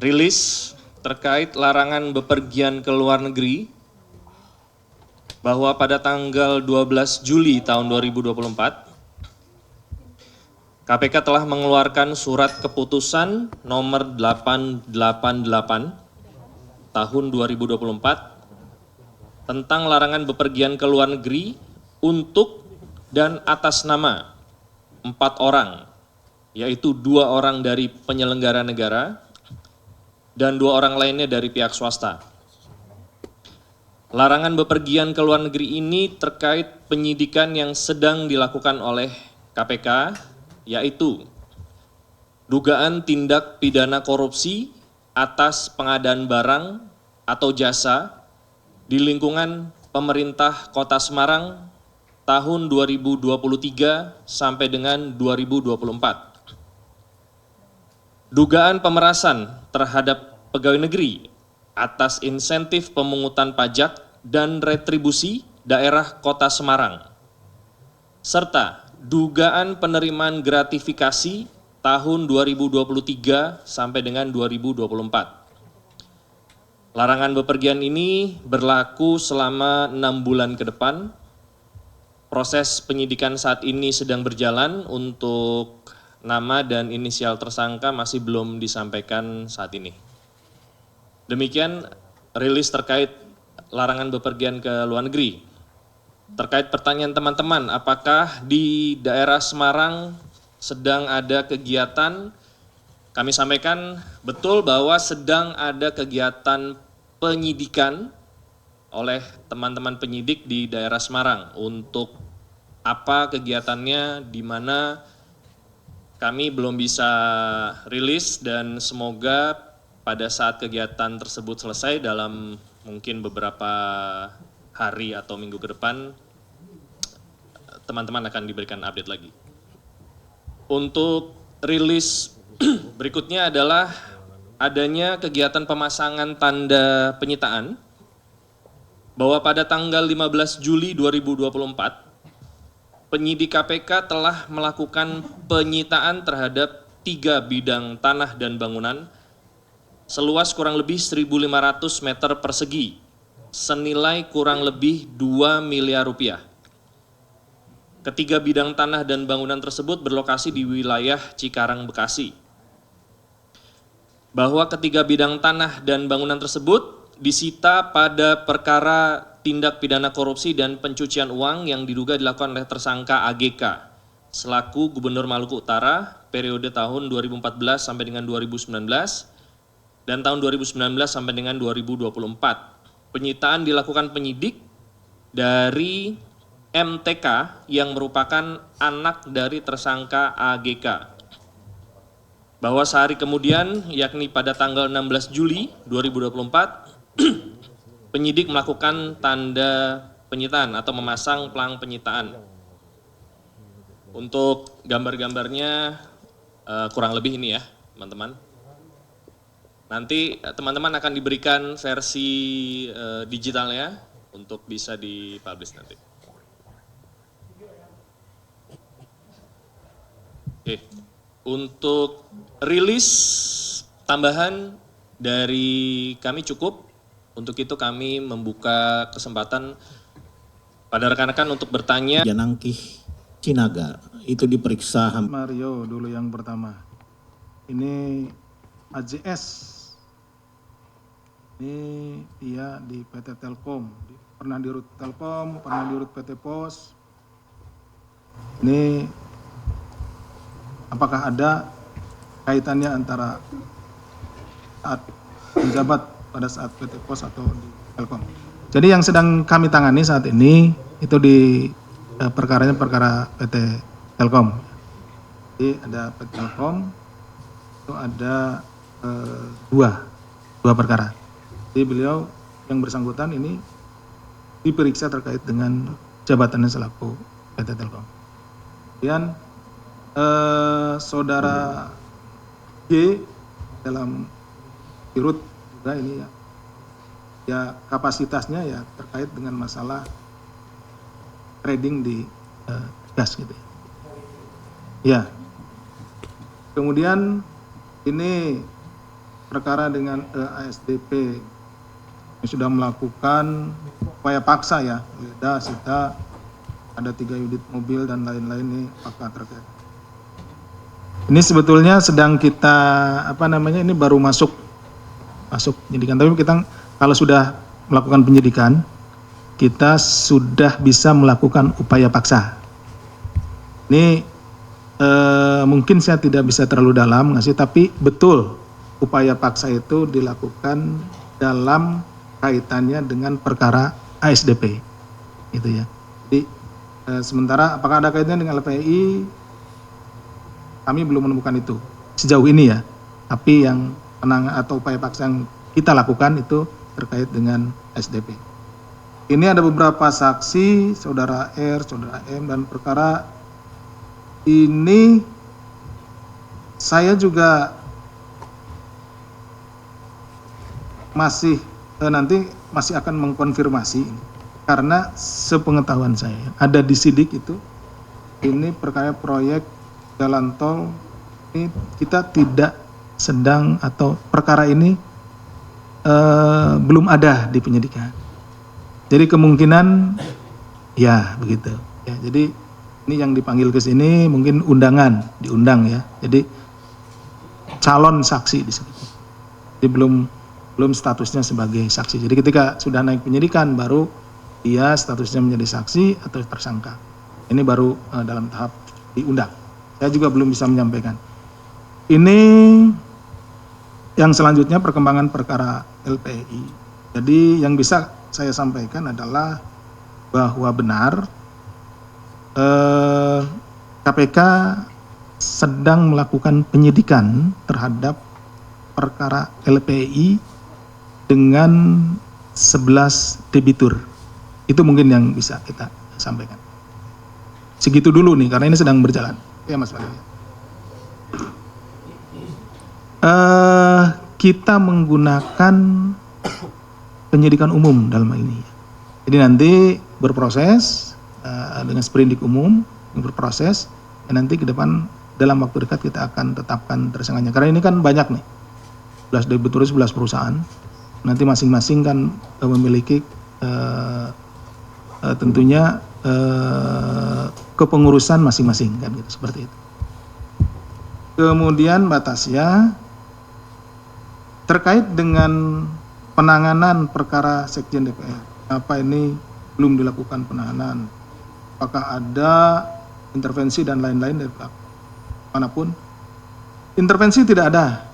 rilis terkait larangan bepergian ke luar negeri bahwa pada tanggal 12 Juli tahun 2024 KPK telah mengeluarkan surat keputusan nomor 888 tahun 2024 tentang larangan bepergian ke luar negeri untuk dan atas nama 4 orang, yaitu 2 orang dari penyelenggara negara dan 2 orang lainnya dari pihak swasta. Larangan bepergian ke luar negeri ini terkait penyidikan yang sedang dilakukan oleh KPK, yaitu dugaan tindak pidana korupsi atas pengadaan barang atau jasa di lingkungan pemerintah Kota Semarang tahun 2023 sampai dengan 2024. Dugaan pemerasan terhadap pegawai negeri atas insentif pemungutan pajak dan retribusi daerah Kota Semarang, serta dugaan penerimaan gratifikasi tahun 2023 sampai dengan 2024. Larangan bepergian ini berlaku selama 6 bulan ke depan. Proses penyidikan saat ini sedang berjalan, untuk nama dan inisial tersangka masih belum disampaikan saat ini. Demikian rilis terkait larangan bepergian ke luar negeri. Terkait pertanyaan teman-teman, apakah di daerah Semarang sedang ada kegiatan? Kami sampaikan betul bahwa sedang ada kegiatan penyidikan oleh teman-teman penyidik di daerah Semarang. Untuk apa kegiatannya, di mana kami belum bisa rilis, dan semoga pada saat kegiatan tersebut selesai dalam mungkin beberapa hari atau minggu ke depan, teman-teman akan diberikan update lagi. Untuk rilis berikutnya adalah adanya kegiatan pemasangan tanda penyitaan, bahwa pada tanggal 15 Juli 2024, penyidik KPK telah melakukan penyitaan terhadap 3 bidang tanah dan bangunan seluas kurang lebih 1.500 meter persegi, senilai kurang lebih 2 miliar rupiah. Ketiga bidang tanah dan bangunan tersebut berlokasi di wilayah Cikarang, Bekasi. Bahwa ketiga bidang tanah dan bangunan tersebut disita pada perkara tindak pidana korupsi dan pencucian uang yang diduga dilakukan oleh tersangka AGK selaku Gubernur Maluku Utara periode tahun 2014 sampai dengan 2019 dan tahun 2019 sampai dengan 2024. Penyitaan dilakukan penyidik dari MTK yang merupakan anak dari tersangka AGK. Bahwa sehari kemudian, yakni pada tanggal 16 Juli 2024, penyidik melakukan tanda penyitaan atau memasang pelang penyitaan. Untuk gambar-gambarnya kurang lebih ini ya, teman-teman. Nanti teman-teman akan diberikan versi digitalnya untuk bisa dipublish nanti. Oke, untuk rilis tambahan dari kami cukup. Untuk itu kami membuka kesempatan pada rekan-rekan untuk bertanya. Janangkih Cinaga itu diperiksa. Mario dulu yang pertama. Ini AJS. Ini dia di PT Telkom. Pernah di Rut Telkom, pernah di Rut PT Pos. Ini apakah ada kaitannya antara saat menjabat pada saat PT Pos atau di Telkom? Jadi yang sedang kami tangani saat ini itu di perkaranya perkara PT Telkom. Jadi ada PT Telkom, itu ada dua perkara. Jadi beliau yang bersangkutan ini diperiksa terkait dengan jabatannya selaku PT Telkom. Kemudian saudara G dalam Dirut juga ini ya kapasitasnya ya terkait dengan masalah trading di gas gitu ya. Kemudian ini perkara dengan ASDP yang sudah melakukan upaya paksa ya, geledah, sita, ada 3 unit mobil dan lain-lain nih apakah terkait. Ini sebetulnya sedang kita ini baru masuk penyidikan, tapi kita kalau sudah melakukan penyidikan kita sudah bisa melakukan upaya paksa. Ini mungkin saya tidak bisa terlalu dalam ngasih, tapi betul upaya paksa itu dilakukan dalam kaitannya dengan perkara ASDP, gitu ya. Jadi sementara apakah ada kaitannya dengan LPI, kami belum menemukan itu sejauh ini ya. Tapi yang atau upaya paksa yang kita lakukan itu terkait dengan SDP. Ini ada beberapa saksi, saudara R, saudara M, dan perkara ini saya juga masih nanti masih akan mengkonfirmasi ini. Karena sepengetahuan saya ada di sidik itu, ini perkara proyek jalan tol ini kita tidak sedang atau perkara ini belum ada di penyidikan. Jadi kemungkinan ya begitu. Ya, jadi ini yang dipanggil ke sini mungkin diundang ya. Jadi calon saksi di sini. Jadi belum statusnya sebagai saksi. Jadi ketika sudah naik penyidikan baru dia statusnya menjadi saksi atau tersangka. Ini baru dalam tahap diundang. Saya juga belum bisa menyampaikan. Ini yang selanjutnya perkembangan perkara LPI. Jadi yang bisa saya sampaikan adalah bahwa benar KPK sedang melakukan penyidikan terhadap perkara LPI dengan 11 debitur. Itu mungkin yang bisa kita sampaikan. Segitu dulu nih karena ini sedang berjalan. Ya Mas Pak. Kita menggunakan penyidikan umum dalam hal ini. Jadi nanti berproses dengan sprindik umum berproses dan nanti ke depan dalam waktu dekat kita akan tetapkan tersangkanya. Karena ini kan banyak nih, 11 debitur 11 perusahaan. Nanti masing-masing kan memiliki tentunya kepengurusan masing-masing kan gitu, seperti itu. Kemudian batasnya terkait dengan penanganan perkara Sekjen DPR. Apa ini belum dilakukan penahanan? Apakah ada intervensi dan lain-lain dari pelaku manapun? Intervensi tidak ada.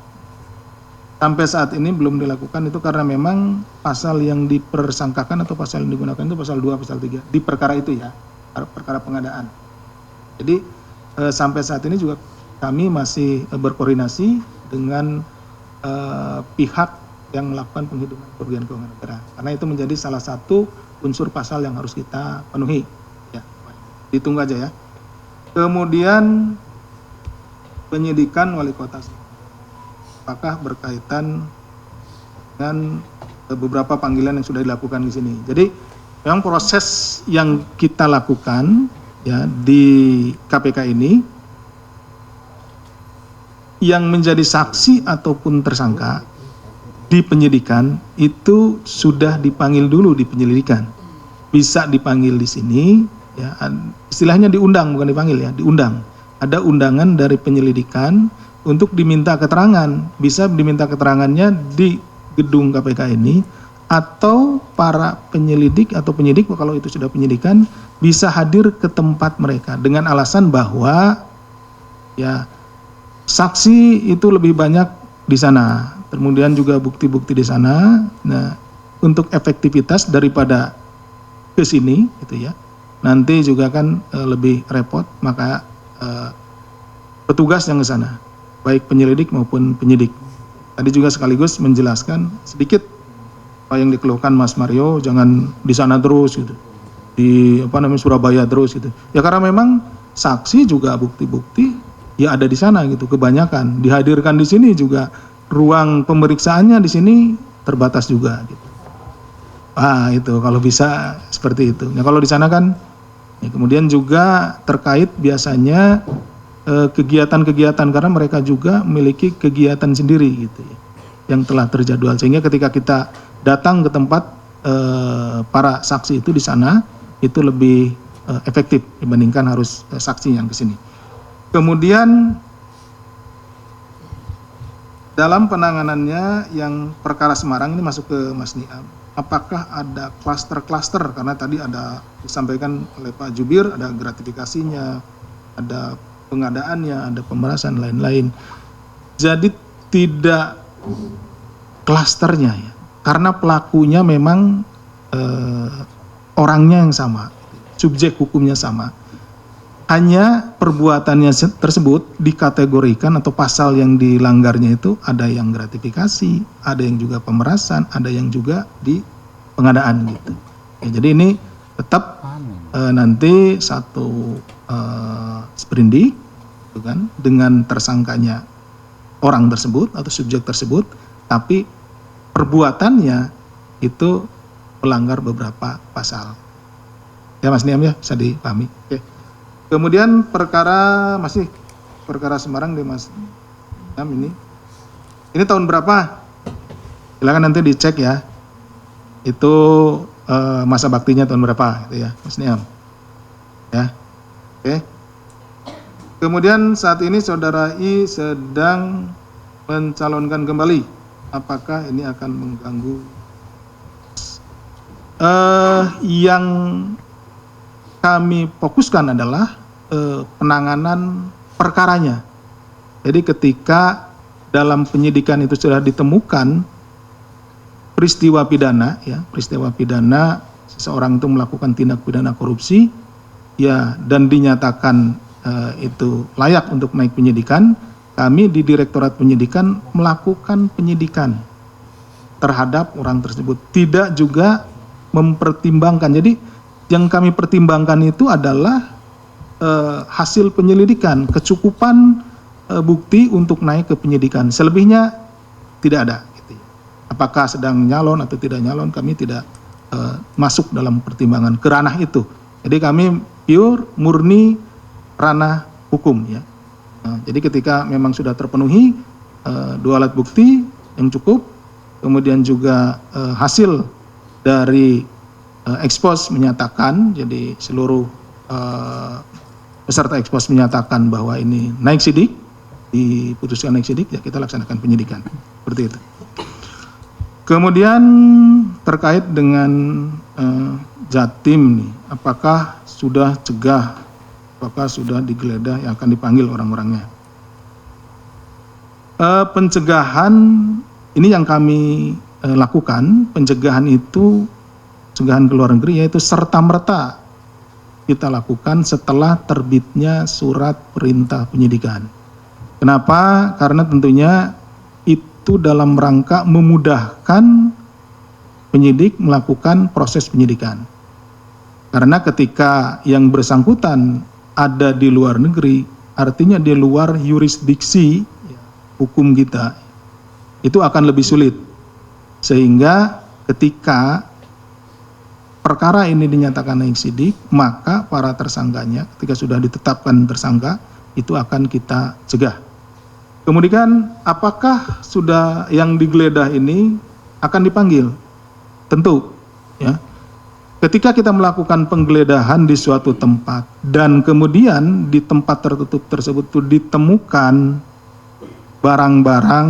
Sampai saat ini belum dilakukan itu karena memang pasal yang dipersangkakan atau pasal yang digunakan itu pasal 2, pasal 3 di perkara itu ya, perkara pengadaan. Jadi sampai saat ini juga kami masih berkoordinasi dengan pihak yang melakukan penghitungan kerugian keuangan negara. Karena itu menjadi salah satu unsur pasal yang harus kita penuhi. Ya, ditunggu aja ya. Kemudian penyidikan wali kota. Apakah berkaitan dengan beberapa panggilan yang sudah dilakukan di sini. Jadi memang proses yang kita lakukan ya di KPK ini yang menjadi saksi ataupun tersangka di penyidikan itu sudah dipanggil dulu di penyelidikan. Bisa dipanggil di sini ya, istilahnya diundang bukan dipanggil ya, diundang. Ada undangan dari penyelidikan untuk diminta keterangan, bisa diminta keterangannya di gedung KPK ini, atau para penyelidik atau penyidik kalau itu sudah penyidikan bisa hadir ke tempat mereka dengan alasan bahwa ya saksi itu lebih banyak di sana, kemudian juga bukti-bukti di sana. Nah, untuk efektivitas daripada ke sini gitu ya, nanti juga kan lebih repot, maka petugas yang ke sana, baik penyelidik maupun penyidik. Tadi juga sekaligus menjelaskan sedikit apa yang dikeluhkan Mas Mario, jangan di sana terus gitu, di Surabaya terus gitu. Ya karena memang saksi juga bukti-bukti ya ada di sana gitu, kebanyakan dihadirkan di sini juga ruang pemeriksaannya di sini terbatas juga gitu. Itu kalau bisa seperti itu. Nah kalau di sana kan, ya, kemudian juga terkait biasanya kegiatan-kegiatan karena mereka juga memiliki kegiatan sendiri gitu ya. yang telah terjadwal, sehingga ketika kita datang ke tempat para saksi itu di sana itu lebih efektif dibandingkan harus saksi yang ke sini. Kemudian dalam penanganannya yang perkara Semarang ini masuk ke Mas Niam, apakah ada klaster-klaster, karena tadi ada disampaikan oleh Pak Jubir, ada gratifikasinya, ada pengadaannya, ada pemerasan, lain-lain. Jadi tidak klasternya ya, karena pelakunya memang orangnya yang sama, subjek hukumnya sama. Hanya perbuatannya tersebut dikategorikan atau pasal yang dilanggarnya itu ada yang gratifikasi, ada yang juga pemerasan, ada yang juga di pengadaan gitu. Ya, jadi ini tetap nanti satu sprindik, gitu kan, dengan tersangkanya orang tersebut atau subjek tersebut, tapi perbuatannya itu melanggar beberapa pasal. Ya Mas Niam ya, bisa dipahami. Oke. Kemudian masih perkara Semarang di Mas Niam ini. Ini tahun berapa? Silakan nanti dicek ya. Itu masa baktinya tahun berapa gitu ya, Mas Niam. Ya. Oke. Kemudian saat ini Saudara I sedang mencalonkan kembali. Apakah ini akan mengganggu yang kami fokuskan adalah penanganan perkaranya. Jadi ketika dalam penyidikan itu sudah ditemukan peristiwa pidana, ya, peristiwa pidana seseorang itu melakukan tindak pidana korupsi, ya, dan dinyatakan itu layak untuk naik penyidikan, kami di Direktorat Penyidikan melakukan penyidikan terhadap orang tersebut. Tidak juga mempertimbangkan. Jadi yang kami pertimbangkan itu adalah hasil penyelidikan, kecukupan bukti untuk naik ke penyidikan. Selebihnya tidak ada. Gitu. Apakah sedang nyalon atau tidak nyalon, kami tidak masuk dalam pertimbangan ke ranah itu. Jadi kami pure, murni ranah hukum ya. Jadi ketika memang sudah terpenuhi dua alat bukti yang cukup, kemudian juga hasil dari ekspos menyatakan, jadi seluruh peserta ekspos menyatakan bahwa ini naik sidik, diputuskan naik sidik, ya kita laksanakan penyidikan. Seperti itu. Kemudian terkait dengan Jatim nih, apakah sudah cegah, apakah sudah digeledah yang akan dipanggil orang-orangnya? Pencegahan ini yang kami lakukan, pencegahan itu, pencegahan ke luar negeri, yaitu serta-merta kita lakukan setelah terbitnya surat perintah penyidikan. Kenapa? Karena tentunya itu dalam rangka memudahkan penyidik melakukan proses penyidikan. Karena ketika yang bersangkutan ada di luar negeri, artinya di luar yurisdiksi hukum kita, itu akan lebih sulit. Sehingga ketika perkara ini dinyatakan naik sidik, maka para tersangkanya ketika sudah ditetapkan tersangka, itu akan kita cegah. Kemudian apakah sudah yang digeledah ini akan dipanggil? Tentu, ya. Ketika kita melakukan penggeledahan di suatu tempat dan kemudian di tempat tertutup tersebut itu ditemukan barang-barang,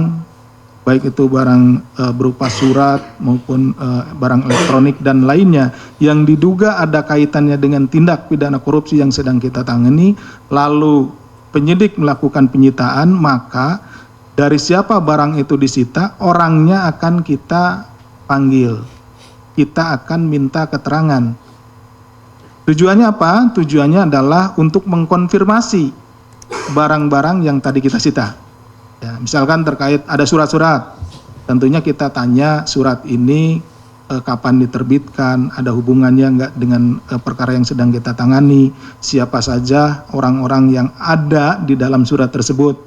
baik itu barang berupa surat maupun barang elektronik dan lainnya yang diduga ada kaitannya dengan tindak pidana korupsi yang sedang kita tangani, lalu penyidik melakukan penyitaan, maka dari siapa barang itu disita, orangnya akan kita panggil. Kita akan minta keterangan. Tujuannya apa? Tujuannya adalah untuk mengkonfirmasi barang-barang yang tadi kita sita. Ya, misalkan terkait ada surat-surat, tentunya kita tanya surat ini kapan diterbitkan, ada hubungannya enggak dengan perkara yang sedang kita tangani, siapa saja orang-orang yang ada di dalam surat tersebut,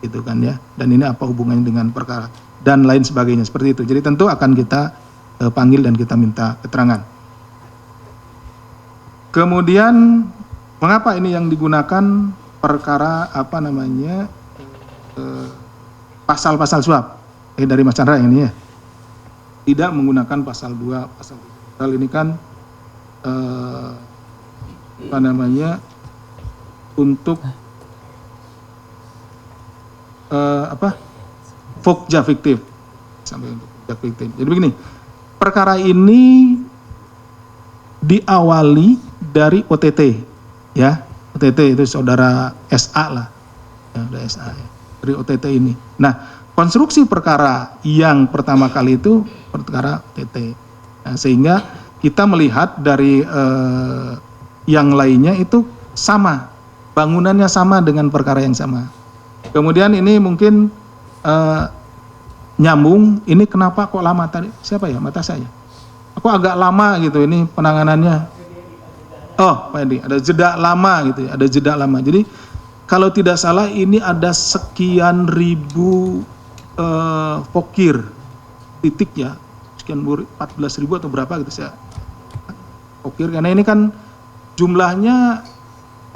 gitu kan ya, dan ini apa hubungannya dengan perkara, dan lain sebagainya, seperti itu. Jadi tentu akan kita panggil dan kita minta keterangan. Kemudian mengapa ini yang digunakan perkara pasal-pasal suap? dari Mas Chandra yang ini ya, tidak menggunakan pasal 2, pasal 3. Pasal ini kan untuk Pokja fiktif sampai untuk Pokja fiktif. Jadi begini, perkara ini diawali dari OTT, ya. OTT itu saudara SA lah, ya, ada SA ya, dari OTT ini. Nah, konstruksi perkara yang pertama kali itu perkara OTT, nah, sehingga kita melihat dari yang lainnya itu sama, bangunannya sama dengan perkara yang sama. Kemudian ini mungkin nyambung, ini kenapa kok lama tadi? Siapa ya? Mata saya. Aku agak lama gitu ini penanganannya. Oh, Pak Edi, ada jeda lama gitu ya, ada jeda lama. Jadi kalau tidak salah ini ada sekian ribu pokir titik ya, sekian 14.000 atau berapa gitu saya. Pokir, karena ini kan jumlahnya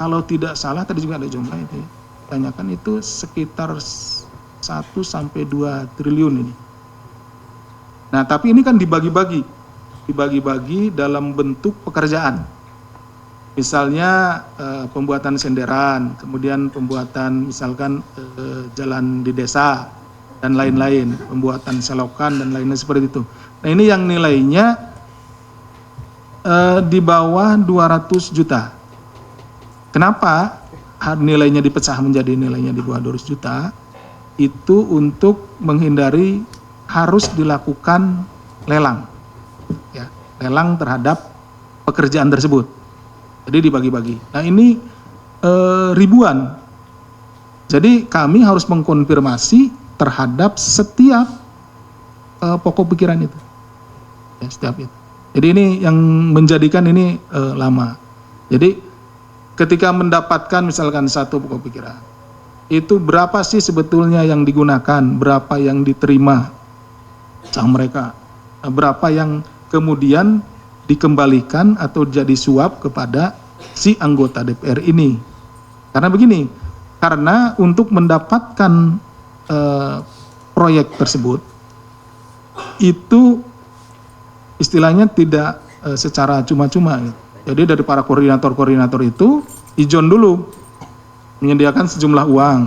kalau tidak salah tadi juga ada jumlah itu ya. Tanyakan itu sekitar 1 sampai 2 triliun ini. Nah, tapi ini kan dibagi-bagi dalam bentuk pekerjaan. Misalnya pembuatan senderan, kemudian pembuatan misalkan jalan di desa dan lain-lain, pembuatan selokan dan lain-lain seperti itu. Nah, ini yang nilainya di bawah 200 juta. Kenapa nilainya dipecah menjadi nilainya di bawah 200 juta? Itu untuk menghindari harus dilakukan lelang, ya, lelang terhadap pekerjaan tersebut. Jadi dibagi-bagi. Nah, ini ribuan. Jadi kami harus mengkonfirmasi terhadap setiap pokok pikiran itu, ya, setiap itu. Jadi ini yang menjadikan ini lama. Jadi ketika mendapatkan misalkan satu pokok pikiran, itu berapa sih sebetulnya yang digunakan, berapa yang diterima sama mereka, berapa yang kemudian dikembalikan atau jadi suap kepada si anggota DPR ini. Karena begini, karena untuk mendapatkan proyek tersebut itu istilahnya tidak secara cuma-cuma. Jadi dari para koordinator-koordinator itu ijon dulu, menyediakan sejumlah uang,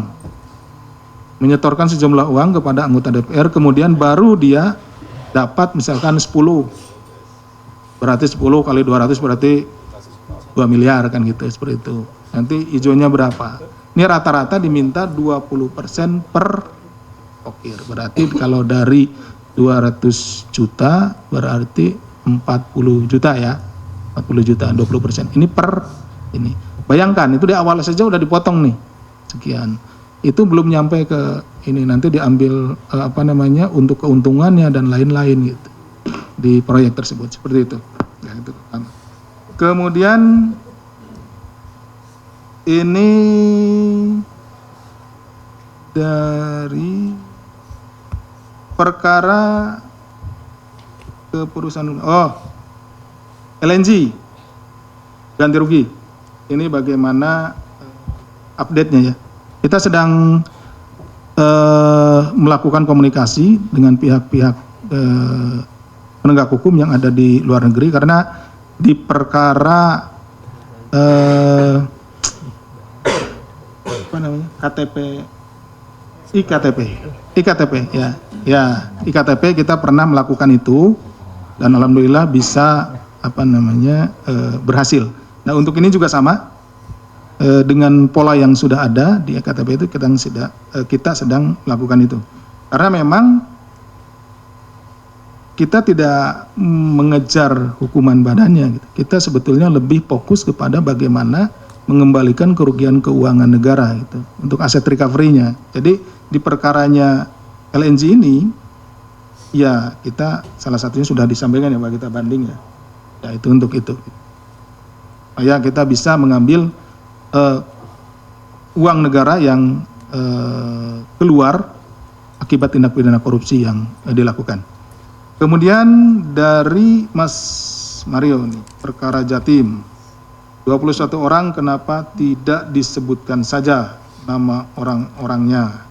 menyetorkan sejumlah uang kepada anggota DPR, kemudian baru dia dapat misalkan 10, berarti 10 kali 200 berarti 2 miliar kan gitu, seperti itu. Nanti ijonnya berapa? Ini rata-rata diminta 20% per pokir, berarti kalau dari 200 juta berarti 40 juta ya, 40 juta, 20%. Ini per ini. Bayangkan itu di awal saja udah dipotong nih sekian. Itu belum nyampe ke ini, nanti diambil untuk keuntungannya dan lain-lain gitu di proyek tersebut, seperti itu. Ya, itu. Kemudian ini dari perkara ke perusahaan LNG ganti rugi. Ini bagaimana update-nya ya. Kita sedang melakukan komunikasi dengan pihak-pihak penegak hukum yang ada di luar negeri, karena di perkara IKTP ya IKTP kita pernah melakukan itu dan alhamdulillah bisa berhasil. Nah, untuk ini juga sama dengan pola yang sudah ada di IKTP itu kita sedang melakukan itu. Karena memang kita tidak mengejar hukuman badannya gitu. Kita sebetulnya lebih fokus kepada bagaimana mengembalikan kerugian keuangan negara gitu untuk aset recovery-nya. Jadi di perkaranya LNG ini ya kita salah satunya sudah disampaikan ya Pak, kita banding ya. Ya itu untuk itu. Supaya kita bisa mengambil uang negara yang keluar akibat tindak pidana korupsi yang dilakukan. Kemudian dari Mas Mario nih, perkara Jatim, 21 orang kenapa tidak disebutkan saja nama orang-orangnya?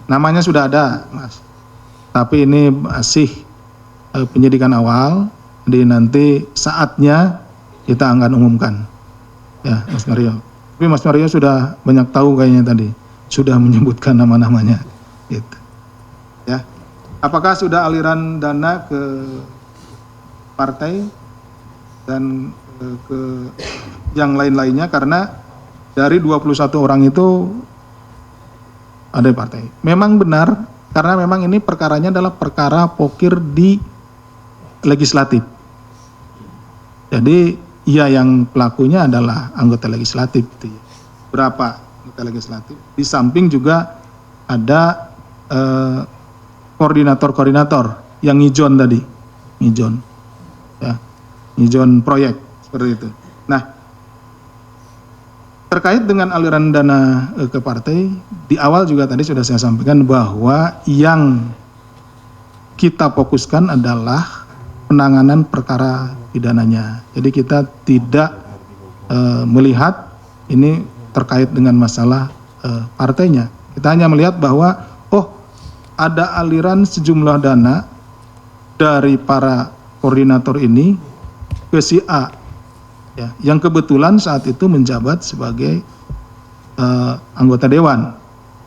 Namanya sudah ada, Mas. Tapi ini masih penyidikan awal, jadi nanti saatnya kita akan umumkan. Ya, Mas Mario. Tapi Mas Mario sudah banyak tahu kayaknya tadi, sudah menyebutkan nama-namanya. Gitu. Ya. Apakah sudah aliran dana ke partai dan ke yang lain-lainnya? Karena dari 21 orang itu ada di partai. Memang benar, karena memang ini perkaranya adalah perkara pokir di legislatif. Jadi ya yang pelakunya adalah anggota legislatif. Gitu ya. Berapa anggota legislatif? Di samping juga ada koordinator-koordinator yang ngijon tadi, ngijon, ya, ngijon proyek seperti itu. Nah, terkait dengan aliran dana ke partai, di awal juga tadi sudah saya sampaikan bahwa yang kita fokuskan adalah penanganan perkara pidananya. Jadi kita tidak melihat ini terkait dengan masalah partainya. Kita hanya melihat bahwa ada aliran sejumlah dana dari para koordinator ini ke si A, ya, yang kebetulan saat itu menjabat sebagai anggota dewan,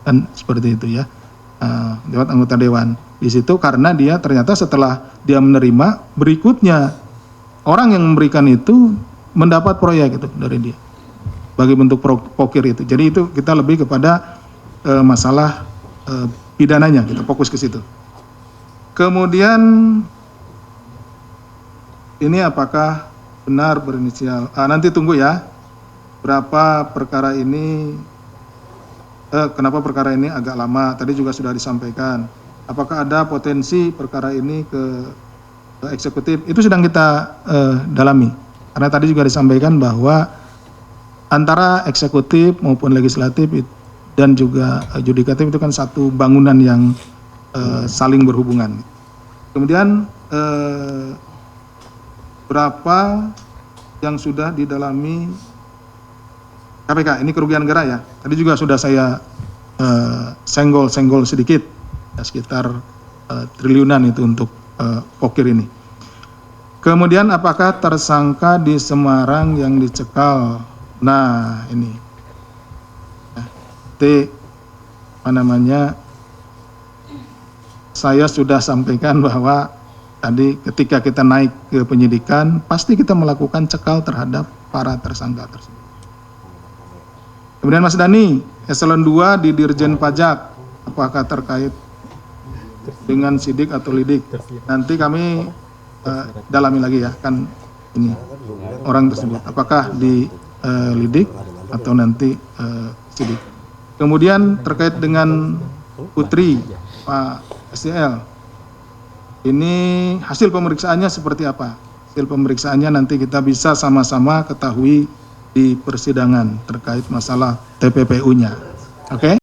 kan seperti itu ya, anggota dewan. Di situ karena dia ternyata setelah dia menerima, berikutnya orang yang memberikan itu mendapat proyek itu dari dia bagi bentuk pokir itu. Jadi itu kita lebih kepada masalah pidananya, kita fokus ke situ. Kemudian ini apakah benar berinisial? Nanti tunggu ya. Berapa perkara ini? Kenapa perkara ini agak lama? Tadi juga sudah disampaikan. Apakah ada potensi perkara ini ke eksekutif? Itu sedang kita dalami. Karena tadi juga disampaikan bahwa antara eksekutif maupun legislatif dan juga yudikatif itu kan satu bangunan yang saling berhubungan. Kemudian berapa yang sudah didalami KPK? Ini kerugian negara ya. Tadi juga sudah saya senggol sedikit, ya, sekitar triliunan itu untuk pokir ini. Kemudian apakah tersangka di Semarang yang dicekal? Nah ini. Saya sudah sampaikan bahwa tadi ketika kita naik ke penyidikan pasti kita melakukan cekal terhadap para tersangka tersebut. Kemudian Mas Dani, eselon 2 di Dirjen Pajak, apakah terkait dengan sidik atau lidik? Nanti kami dalami lagi ya, kan ini orang tersebut apakah di lidik atau nanti sidik. Kemudian terkait dengan Putri Pak SDL, ini hasil pemeriksaannya seperti apa? Hasil pemeriksaannya nanti kita bisa sama-sama ketahui di persidangan terkait masalah TPPU-nya. Oke?